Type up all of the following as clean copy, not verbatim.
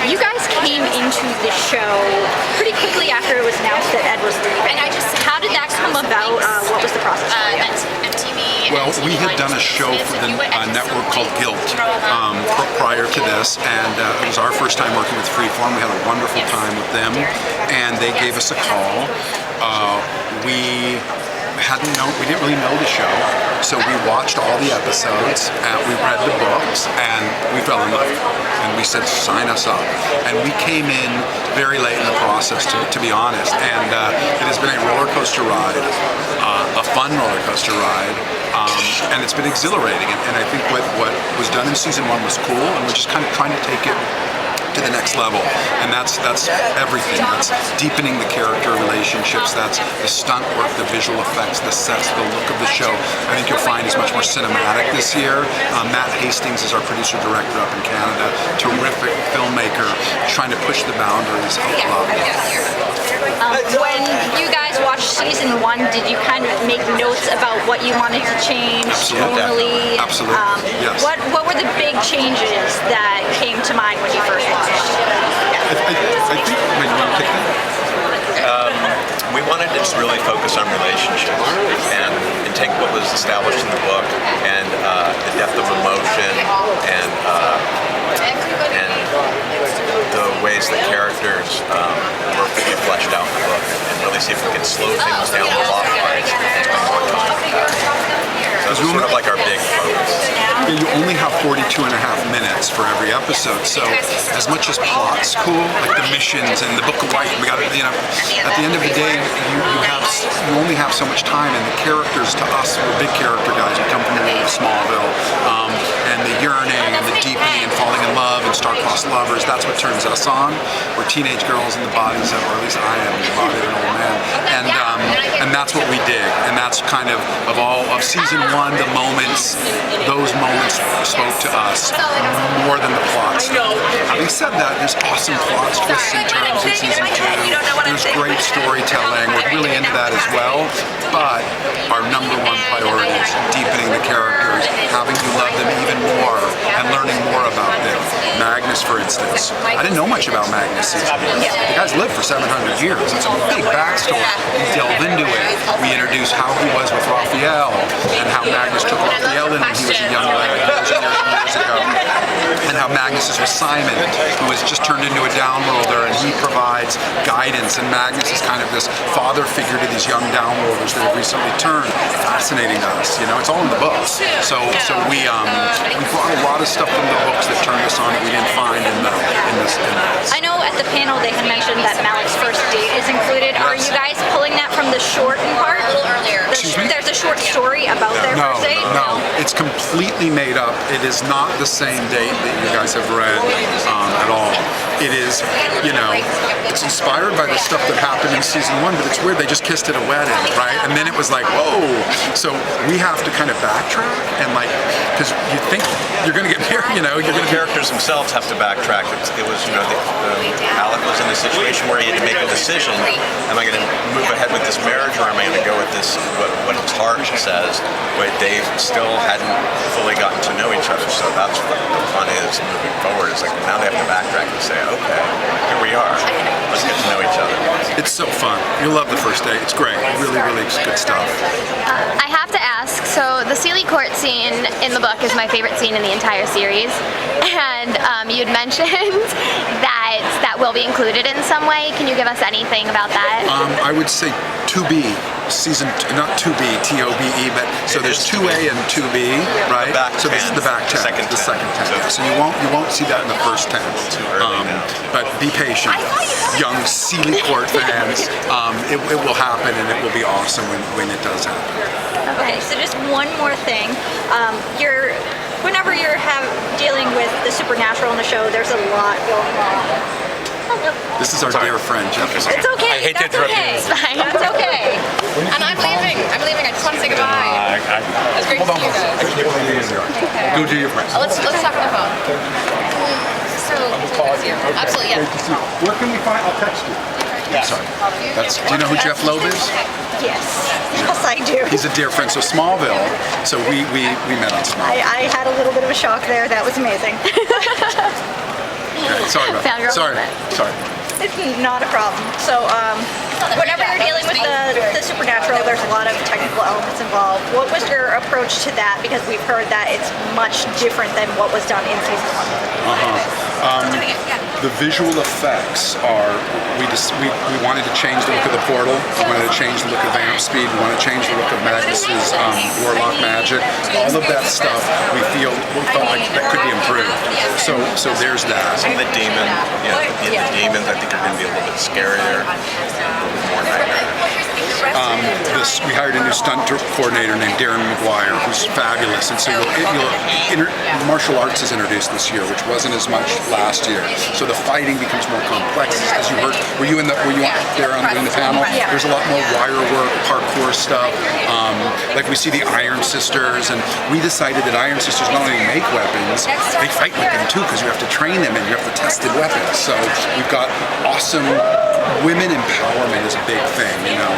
you guys came into the show pretty quickly after it was announced that Ed was leaving. How did that come about? What was the process? Well, we had done a show for the network called Guilt prior to this, and it was our first time working with Freeform. We had a wonderful time with them, and they gave us a call. We didn't really know the show, so we watched all the episodes, and we read the books, and we fell in love. And we said, sign us up. And we came in very late in the process, to be honest, and it has been a roller coaster ride, a fun roller coaster ride, and it's been exhilarating. And I think what was done in season 1 was cool, and we're just kind of trying to take it to the next level, and that's everything. That's deepening the character relationships, that's the stunt work, the visual effects, the sets, the look of the show. I think you'll find is much more cinematic this year. Matt Hastings is our producer-director up in Canada, terrific filmmaker, trying to push the boundaries. I love it. When you guys watched season 1, did you kind of make notes about what you wanted to change? Absolutely. Absolutely. Yes. What were the big changes that came to mind when you first watched? I think when you kicked it, we wanted to just really focus on relationships and take what was established in the book and the depth of emotion and the ways that characters were fully fleshed out in the book, and really see if we can slow things down a lot more and spend more time. So it's sort of like our big focus. Yeah, you only have 42 and a half minutes for every episode, so as much as plot's cool, like the missions and the Book of White, we got to, at the end of the day, you only have so much time, and the characters, to us, we're big character guys. We come from the world of Smallville, and the yearning and the deepening and falling in love and star-crossed lovers, that's what turns us on. We're teenage girls in the bodies of, or at least I am in the body of an old man, and that's what we dig, and that's kind of all of season 1, the moments, those moments spoke to us more than the plots. Having said that, there's awesome plots, twists and turns in season 2. There's great storytelling. We're really into that as well. But our number 1 priority is deepening the characters, having you love them even more, and learning more about them. Magnus, for instance. I didn't know much about Magnus season 1. The guy's lived for 700 years. It's a big backstory. We delve into it. We introduce how he was with Raphael, and how Magnus took Raphael in when he was a young lad years ago, and how Magnus is with Simon, who was just turned into a downworlder, and he provides guidance, and Magnus is kind of this father figure to these young downworlders that have recently turned. Fascinating to us, it's all in the books. So we brought a lot of stuff from the books that turned us on that we didn't find in this. I know at the panel they had mentioned that Malik's first date is included. Are you guys pulling that from the short part? A little earlier. There's a short story about their first date? No, it's completely made up. It is not the same date that you guys have read at all. It is, it's inspired by the stuff that happened in season 1, but it's weird, they just kissed at a wedding, right? And then it was like, whoa! So we have to kind of backtrack, and because you think you're going to get married, The characters themselves have to backtrack. It was, Alec was in a situation where he had to make a decision. Am I going to move ahead with this marriage, or am I going to go with this, what his heart says, but they still hadn't fully gotten to know each other, so that's what the fun is moving forward. It's like now they have to backtrack and say, okay, here we are. Let's get to know each other. It's so fun. You'll love the first date. It's great. Really, really good stuff. I have to ask, so the Sealy Court scene in the book is my favorite scene in the entire series, and you had mentioned that will be included in some way. Can you give us anything about that? I would say 2B. Not 2B, T-O-B-E, but so there's 2A and 2B, right? So this is the back 10, the second 10. So you won't see that in the first 10. But be patient, young Sealy Court fans. It will happen, and it will be awesome when it does happen. Okay, so just one more thing. Whenever you're dealing with the supernatural in the show, there's a lot going on. This is our dear friend, Jeph. It's okay. I hate to interrupt you. It's fine. That's okay. And I'm leaving. I just want to say goodbye. It's great to see you guys. Go do your friends. Let's talk on the phone. So good to see you. Absolutely, yeah. Where can we find? I'll text you. Yeah. Sorry. Do you know who Jeph Loeb is? Yes. Yes, I do. He's a dear friend. So Smallville. So we met on Smallville. I had a little bit of a shock there. That was amazing. Okay, sorry about that. Fangirl Sorry. moment. Sorry. It's not a problem. So, whenever you're dealing with the supernatural, there's a lot of technical elements involved. What was your approach to that? Because we've heard that it's much different than what was done in season 1. The visual effects are, we wanted to change the look of the portal, we wanted to change the look of Vamp Speed, we wanted to change the look of Magnus's Warlock magic. All of that stuff we felt like that could be improved. So there's that. Some of the demons, I think are going to be a little bit scarier, a little bit more nightmare. We hired a new stunt coordinator named Darren McGuire, who's fabulous, and so martial arts is introduced this year, which wasn't as much last year. So the fighting becomes more complex. As you heard, were you there in the panel? Yeah. There's a lot more wire work, parkour stuff. Like we see the Iron Sisters, and we decided that Iron Sisters not only make weapons, they fight with them too, because you have to train them and you have to test the weapons. So we've got awesome women empowerment is a big thing, you know.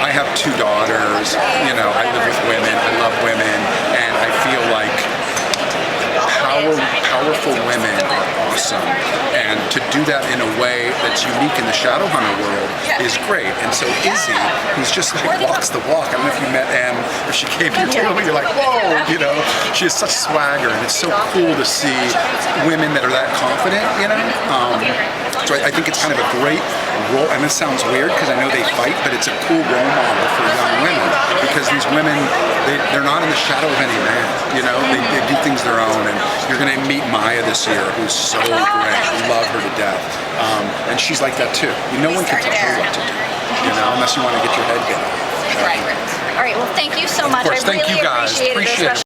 I have 2 daughters, you know, I live with women, I love women, and I feel like powerful women are awesome, and to do that in a way that's unique in the Shadowhunter world is great. And so Izzy, who's just like walks the walk, I don't know if you met Em, if she came to your room, you're like, whoa, you know, she has such swagger, and it's so cool to see women that are that confident, you know. So I think it's kind of a great role, and this sounds weird because I know they fight, but it's a cool role model for young women, because these women, they're not in the shadow of any man, you know, they do things their own. And you're going to meet Maya this year, who's so great. We love her to death. And she's like that too. No one can tell her what to do, you know, unless you want to get your head down. All right. Well, thank you so much. Of course, I really thank you guys. appreciate it. Appreciate it.